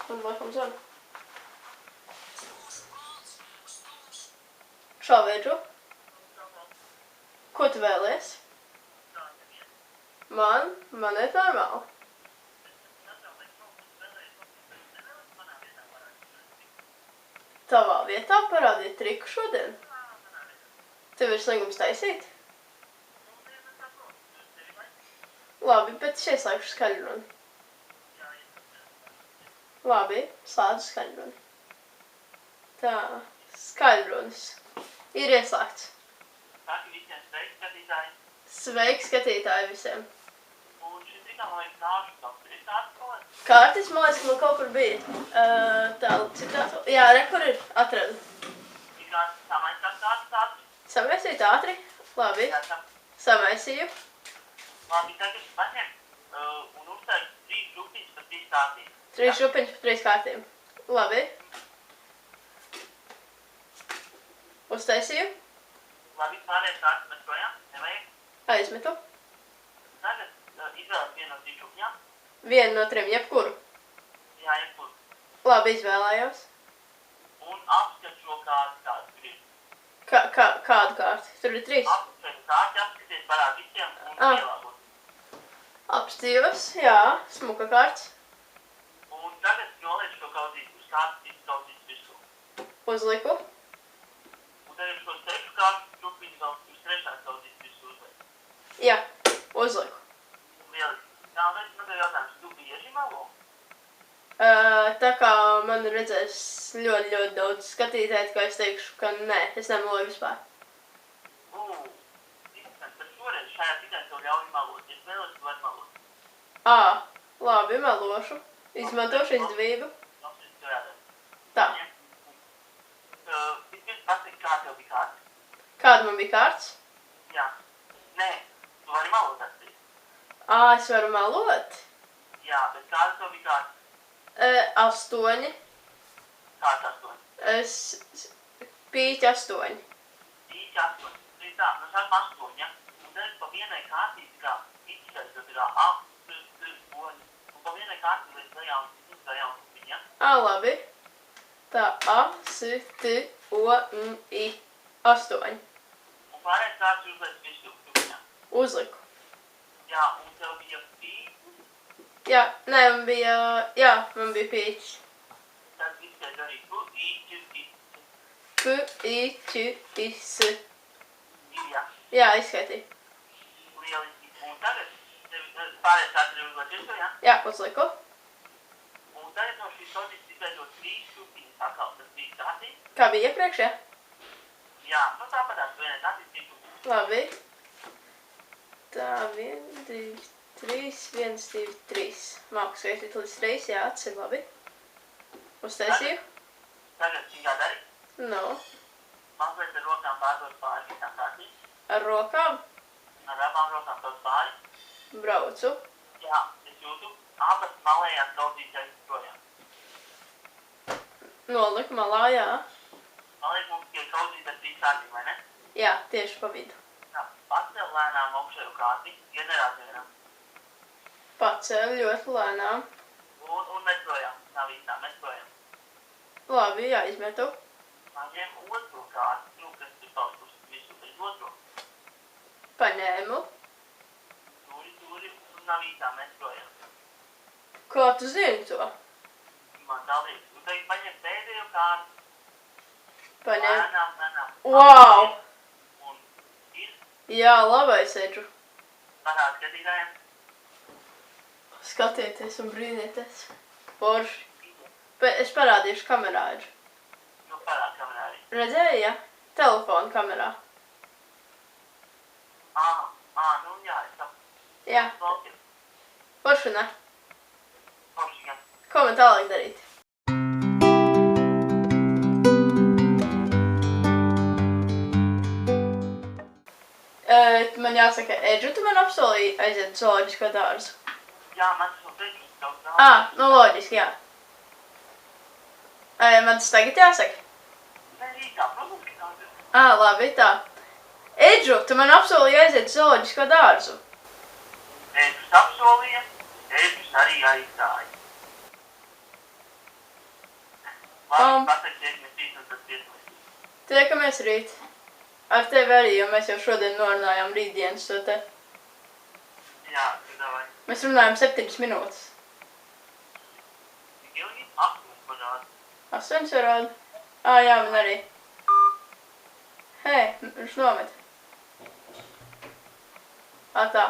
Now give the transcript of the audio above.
man laikam zvana. Čau, Edžu. Ko tu vēlies? Man iet normāli. Tavā vietā parādīt triku šodien. Tev ir slingums taisīt? Labi, bet es ieslēgšu skaļruni. Labi, slēdzu skaļruni. Tā, skaļrunis. Ir ieslēgts. Saki visiem sveiki, skatītāji. Sveiki, skatītāji visiem. Un šis tikā man liekas nāšu kaut kur. Ir tāds kolēs? Kārtis, man liekas, man kaut kur bija. Tā, citātu. Jā, re, kur ir? Atradu. Ir kāds samaisās tāds? Samaisīt ātri? Labi. Jā, Samaisīju. Labi, tagad paņem un uztaisi 3 župiņas pa 3 kārtīm. 3 župiņas pa 3 kārtīm. Labi. Uztaisīju. Labi, pārējais kārtas mēs projām, nevajag. Aizmetu. Tagad izvēlas vienu no 3 župiņām. Vienu no 3, jebkuru. Jā, jebkur. Labi, izvēlējos. Un apskat šo kārtu, kāds tur ir. Kādu kārti? Tur ir 3. Apskat šo kārtu, apskaties parād visiem un ielāgot. Apstījos, jā, smuka kārts. Un tagad noliec šo kaudīt uz kārtas, cits kaudīts visu. Uzliku. Un tagad šo 6 kārtas župiņu vēl uz 3. kaudīts visu uzliek. Jā, uzliku. Lieliski. Tā, un man tev jautājums, tu bieži melo? Tā kā man redzēs ļoti daudz skatītāji, ka es teikšu, ka nē, es nemeloju vispār. Bet šoreiz šajā tikai tev ļauj melot. Ja vēlies, tu vari melot. Labi, melošu. Izmantošu izdevību. Tā. Vispirms pasaki, kā tev bija kārts? Kāda man bija kārts? Jā. Nē, tu vari melot atstīt. Es varu melot? Jā, bet kāda tev bija kārts? 8. Kāds 8? Pīķi 8. Pīķi 8. Tā, nu sākam 8, ja? Un tad pa vienai kārtī kā izskais, tad ir un pa vienai kārtī līdz lejā un viņa. Labi. Tā, I, 8. Un pārējais kārtas uzliec visu viņa. Uzliku. Jā, un tev bija pīķi. Jā, nē, man bija pīķis. Tad izskais arī P-I-Q-I-S. Jā. Jā, izskaitīju. Lieliski. Un tagad pārējais kārtas ir uzliec visu, ja? Jā, uzliku. Un tagad no šīs kaudītas izveidot 3 šupiņas atkal, tas 3 kārtīs. Kā bija iepriekš, ja? Jā, nu tāpatās vienai kārtīs 3 šupiņas. Labi. Tā, 1, 2, 3, 1, 2, 3. Māku skaitīt līdz 3, jā, tas ir labi. Uztaisīju. Tagad cingā dari. No. Mazliet ar rokām pārdot pāri visām kārtīs. Ar rokām. Ar abām rokām kaut pāri. Braucu. Jā, es jūtu. Abas malējās kaudītas aiz projām. Noliku malā, jā. Man liek mums tikai kaudītas 3 kārtī, vai ne? Jā, tieši pa vidu. Jā, pacēl lēnām augšējo kārti, ģenerāt vienam. Pacēlu ļoti lēnām. Un mēs projām. Tā visām, mēs projām. Labi, jā, izmetu. Paņem otro kārti, nu, kas tu palikusi visu līdz otro. Paņēmu. Turi, un nav īstā mēs projām. Kā tu zini to? Man tā liekas. Un tagad paņem pēdējo kārti. Paņēmu. Lēnām. Wow! Un ir Jā, labais, Edžu. parādi skatītājiem. Skatieties un brīnieties. Forši. Es parādīšu kamerā, Edžu. Nu, parādi kamerā arī. Redzēji, ja? Telefona kamerā. Nu jā, es saprotu. Jā. Valki, Forši, ne? forši gan. Ko man tālāk darīt? Man jāsaka, Edžu, tu man apsolīji aiziet uz zooloģisko dārzu. Jā, man tas vēl teicu, daudz daudz. Nu loģiski, jā. Man tas tagad jāsaka? Nē, rītā, protams, ka daudz. Labi, tā. Edžu, tu man apsolīji aiziet uz zooloģisko dārzu. Edžus apsolīja, Edžus arī aizgāja. Labi, pateikt, tiekamies rīt un tad piesmēs. Tiekamies rīt. Ar tevi arī, jo mēs jau šodien norunājām rītdienas šo te. Jā, davai. Mēs runājam 7 minūtes. Tik ilgi? 8 parāda. 8 jau rāda. Jā, man arī. Hei, viņš nomet. Tā.